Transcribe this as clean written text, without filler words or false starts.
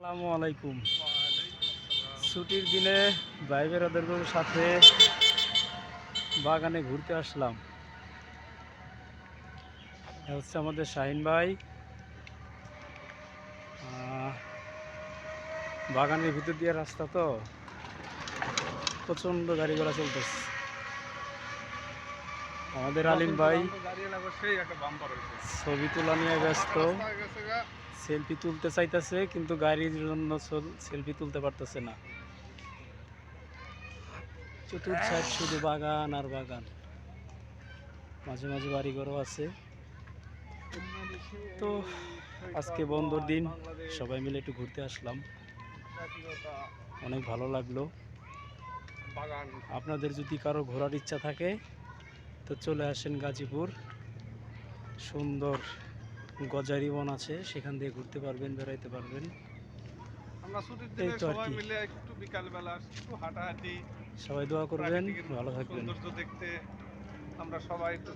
আসসালামু আলাইকুম। ছুটির দিনে ভাই বেরাদের সাথে বাগানে ঘুরতে আসলাম। এ হচ্ছে আমাদের শাহিন ভাই। বাগানের ভিতর দিয়ে রাস্তা, তো প্রচণ্ড গাড়ি ঘোড়া চলতেছে। আমাদের আলিম ভাই ছবি তোলা নিয়ে ব্যস্ত, সেলফি তুলতে চাইতেছে কিন্তু গাড়ির জন্য সেলফি তুলতে পারতেছে না। চতুর্থ সাইড শুধু বাগান আর বাগান, মাঝে মাঝে বাড়িঘরও আছে। তো আজকে বন্ধর দিন, সবাই মিলে একটু ঘুরতে আসলাম, অনেক ভালো লাগলো। আপনাদের যদি কারো ঘোরার ইচ্ছা থাকে তো চলে আসেন গাজীপুর। সুন্দর গজারি বন আছে, সেখান দিয়ে ঘুরতে পারবেন, বেড়াইতে পারবেন। আমরা ছুটির দিনে সবাই মিলে একটু বিকালবেলা একটু হাঁটাহাঁটি, সবাই দোয়া করবেন, ভালো থাকবেন। সৌন্দর্য দেখতে আমরা সবাই একটু